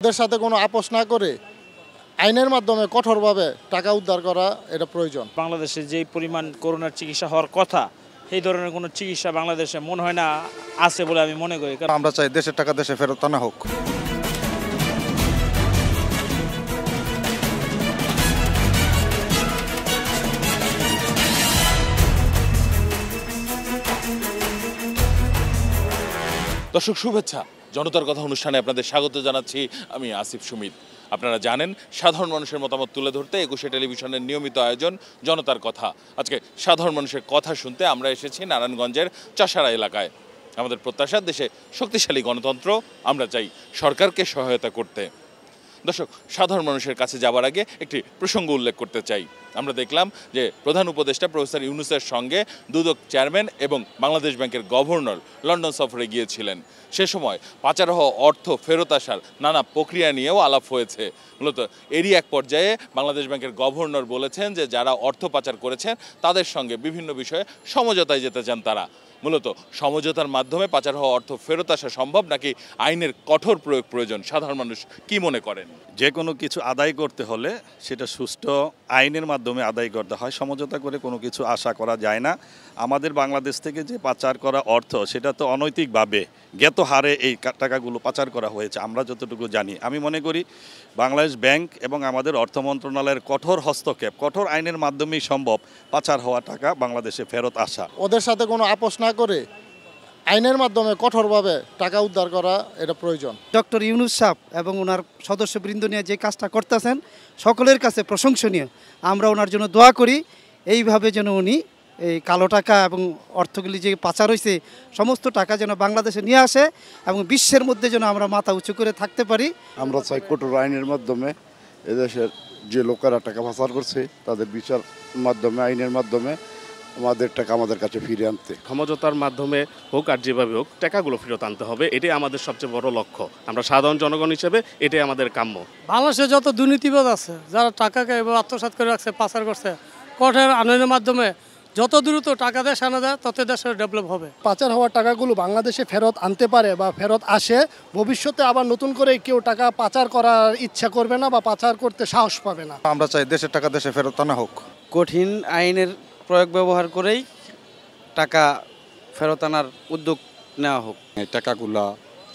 ওদের সাথে কোনো আপোষ না করে আইনের মাধ্যমে কঠোরভাবে টাকা উদ্ধার করা এটা প্রয়োজন। বাংলাদেশে যে পরিমাণ করোনার চিকিৎসা হওয়ার কথা, এই ধরনের কোনো চিকিৎসা বাংলাদেশে মনে হয় না আছে বলে আমি মনে করি। আমরা চাই দেশের টাকা দেশে ফেরত আনা হোক। দর্শক শুভেচ্ছা, জনতার কথা অনুষ্ঠানে আপনাদের স্বাগত জানাচ্ছি। আমি আসিফ সুমিত। আপনারা জানেন, সাধারণ মানুষের মতামত তুলে ধরতে একুশে টেলিভিশনের নিয়মিত আয়োজন জনতার কথা। আজকে সাধারণ মানুষের কথা শুনতে আমরা এসেছি নারায়ণগঞ্জের চাষাড়া এলাকায়। আমাদের প্রত্যাশা, দেশে শক্তিশালী গণতন্ত্র, আমরা চাই সরকারকে সহায়তা করতে। দর্শক, সাধারণ মানুষের কাছে যাবার আগে একটি প্রসঙ্গ উল্লেখ করতে চাই। আমরা দেখলাম যে প্রধান উপদেষ্টা প্রফেসর ইউনূসের সঙ্গে দুদক চেয়ারম্যান এবং বাংলাদেশ ব্যাংকের গভর্নর লন্ডন সফরে গিয়েছিলেন। সে সময় পাচার হওয়া অর্থ ফেরত আসার নানা প্রক্রিয়া নিয়েও আলাপ হয়েছে। মূলত এরই এক পর্যায়ে বাংলাদেশ ব্যাংকের গভর্নর বলেছেন যে যারা অর্থ পাচার করেছেন তাদের সঙ্গে বিভিন্ন বিষয়ে সমঝোতায় যেতে চান তারা। মূলত সমঝোতার মাধ্যমে পাচার হওয়া অর্থ ফেরত আসা সম্ভব, নাকি আইনের কঠোর প্রয়োগ প্রয়োজন? সাধারণ মানুষ কি মনে করেন? যে কোনো কিছু আদায় করতে হলে সেটা সুষ্ঠু আইনের মাধ্যমে আদায় করতে হয়। সমঝোতা করে কোনো কিছু আশা করা যায় না। আমাদের বাংলাদেশ থেকে যে পাচার করা অর্থ, সেটা তো অনৈতিকভাবে জ্ঞাত হারে এই টাকাগুলো পাচার করা হয়েছে আমরা যতটুকু জানি। আমি মনে করি বাংলাদেশ ব্যাংক এবং আমাদের অর্থ মন্ত্রণালয়ের কঠোর হস্তক্ষেপ, কঠোর আইনের মাধ্যমেই সম্ভব পাচার হওয়া টাকা বাংলাদেশে ফেরত আসা। ওদের সাথে কোনো আপোষ না করে আইনের মাধ্যমে কঠোরভাবে টাকা উদ্ধার করা এটা প্রয়োজন। ডক্টর ইউনূস সাহেব এবং ওনার সদস্যবৃন্দ নিয়ে যে কাজটা করতেছেন সকলের কাছে প্রশংসনীয়। আমরা ওনার জন্য দোয়া করি এইভাবে যেন উনি এই কালো টাকা এবং অর্থগুলি যে পাচার হয়েছে সমস্ত টাকা যেন বাংলাদেশে নিয়ে আসে এবং বিশ্বের মধ্যে যেন আমরা মাথা উঁচু করে থাকতে পারি। আমরা চাই কঠোর আইনের মাধ্যমে এদেশের যে লোকেরা টাকা পাচার করছে তাদের বিচার মাধ্যমে, আইনের মাধ্যমে আমাদের টাকা আমাদের কাছে ফিরে আনতে, সমঝোতার মাধ্যমে হোক আর যেভাবে হোক টাকাগুলো ফেরত আনতে হবে। এটাই আমাদের সবচেয়ে বড় লক্ষ্য। আমরা সাধারণ জনগণ হিসেবে এটাই আমাদের কাম্য। বাংলাদেশে যত দুর্নীতিবাদ আছে, যারা টাকাকে আত্মসাৎ করে রাখছে, পাচার করছে, কঠোর আইনের মাধ্যমে যত দ্রুত টাকা দেশ আনা যায় তত দেশের ডেভেলপ হবে। পাচার হওয়ার টাকাগুলো বাংলাদেশে ফেরত আনতে পারে বা ফেরত আসে, ভবিষ্যতে আবার নতুন করে কেউ টাকা পাচার করার ইচ্ছা করবে না বা পাচার করতে সাহস পাবে না। আমরা চাই দেশের টাকা দেশে ফেরত আনা হোক। কঠিন আইনের প্রয়োগ ব্যবহার করেই টাকা ফেরত আনার উদ্যোগ নেওয়া হোক। এই টাকাগুলা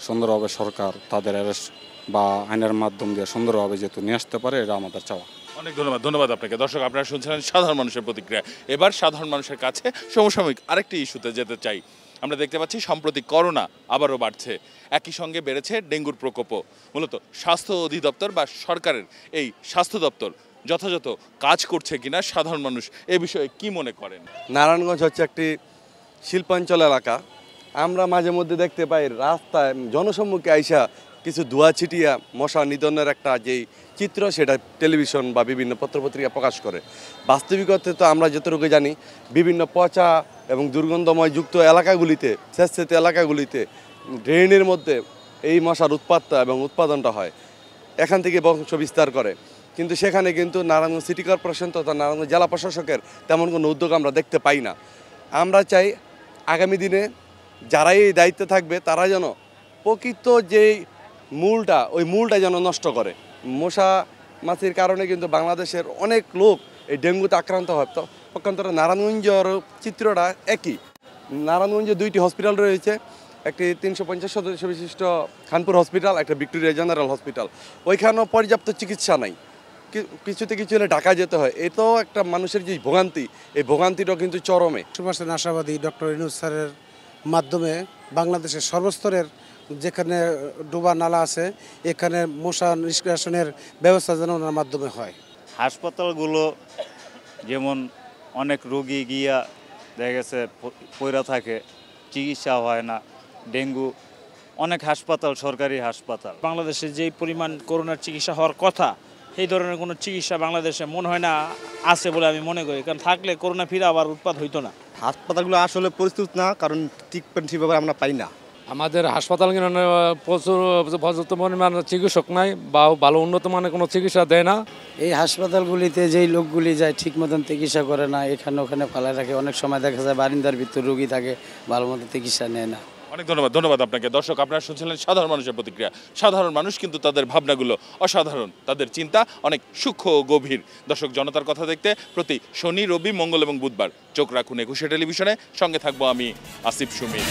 সুন্দরভাবে সরকার তাদের অ্যারেস্ট বা আইনের মাধ্যম দিয়ে সুন্দরভাবে যেহেতু নিয়ে আসতে পারে, এটা আমাদের চাওয়া। অনেক ধন্যবাদ আপনাকে। দর্শক, আপনারা শুনছিলেন সাধারণ মানুষের প্রতিক্রিয়া। এবার সাধারণ মানুষের কাছে সমসাময়িক আরেকটি ইস্যুতে যেতে চাই। আমরা দেখতে পাচ্ছি সম্প্রতি করোনা আবারও বাড়ছে, একই সঙ্গে বেড়েছে ডেঙ্গুর প্রকোপও। মূলত স্বাস্থ্য অধিদপ্তর বা সরকারের এই স্বাস্থ্য দপ্তর যথাযথ কাজ করছে কিনা, সাধারণ মানুষ এ বিষয়ে কি মনে করেন? নারায়ণগঞ্জ হচ্ছে একটি শিল্পাঞ্চল এলাকা। আমরা মাঝে মধ্যে দেখতে পাই রাস্তায় জনসম্মুখে আইসা কিছু ধোঁয়া ছিটিয়া মশা নিধনের একটা যেই চিত্র, সেটা টেলিভিশন বা বিভিন্ন পত্রপত্রিকা প্রকাশ করে। বাস্তবিকতে তো আমরা যতটুকু জানি, বিভিন্ন পচা এবং দুর্গন্ধময় যুক্ত এলাকাগুলিতে, স্বেচ্ছাসেবী এলাকাগুলিতে ড্রেনের মধ্যে এই মশার উৎপাতটা এবং উৎপাদনটা হয়, এখান থেকে বংশ বিস্তার করে। কিন্তু সেখানে কিন্তু নারায়ণগঞ্জ সিটি কর্পোরেশন তথা নারায়ণগঞ্জ জেলা প্রশাসকের তেমন কোনো উদ্যোগ আমরা দেখতে পাই না। আমরা চাই আগামী দিনে যারাই এই দায়িত্বে থাকবে তারা যেন প্রকৃত যেই মূলটা, ওই মূলটা যেন নষ্ট করে। মশা মাছির কারণে কিন্তু বাংলাদেশের অনেক লোক এই ডেঙ্গুতে আক্রান্ত হয়। তো পক্ষান্তরে নারায়ণগঞ্জের চিত্রটা একই। নারায়ণগঞ্জে দুইটি হসপিটাল রয়েছে, একটি 350 সদস্য বিশিষ্ট খানপুর হসপিটাল, একটা ভিক্টোরিয়া জেনারেল হসপিটাল। ওইখানেও পর্যাপ্ত চিকিৎসা নাই, কিছুতে কিছু হলে ঢাকা যেতে হয়। এটাও একটা মানুষের যে ভোগান্তি, এই ভোগান্তিটাও কিন্তু চরমে। সুভাষেন আশাবাদী ডক্টর ইউনূস স্যারের মাধ্যমে বাংলাদেশের সর্বস্তরের যেখানে ডোবা নালা আছে এখানে মশা নিষ্কাশনের ব্যবস্থা যেন ওনার মাধ্যমে হয়। হাসপাতালগুলো যেমন অনেক রোগী গিয়া দেখা গেছে পইরা থাকে, চিকিৎসা হয় না। ডেঙ্গু অনেক হাসপাতাল, সরকারি হাসপাতাল, বাংলাদেশে যে পরিমাণ করোনার চিকিৎসা হওয়ার কথা, এই ধরনের কোনো চিকিৎসা বাংলাদেশে মনে হয় না আছে বলে আমি মনে করি। কারণ থাকলে করোনা ফিরে আবার উৎপাদ হইতো না। হাসপাতালগুলো আসলে প্রস্তুত না, কারণ ট্রিটমেন্ট ঠিকভাবে আমরা পাই না। আমাদের হাসপাতাল প্রচুর পর্যাপ্ত পরিমাণ চিকিৎসক নাই বা ভালো উন্নত মানের কোনো চিকিৎসা দেয় না। এই হাসপাতালগুলিতে যেই লোকগুলি যায় ঠিক মতন চিকিৎসা করে না, এখানে ওখানে ফেলায় রাখে। অনেক সময় দেখা যায় বারিন্দার ভিতর রোগী থাকে, ভালো মতো চিকিৎসা নেয় না। অনেক ধন্যবাদ আপনাকে। দর্শক, আপনারা শুনছিলেন সাধারণ মানুষের প্রতিক্রিয়া। সাধারণ মানুষ কিন্তু তাদের ভাবনাগুলো অসাধারণ, তাদের চিন্তা অনেক সূক্ষ্ম ও গভীর। দর্শক, জনতার কথা দেখতে প্রতি শনি, রবি, মঙ্গল এবং বুধবার চোখ রাখুন একুশে টেলিভিশনে। সঙ্গে থাকবো আমি আসিফ সুমিত।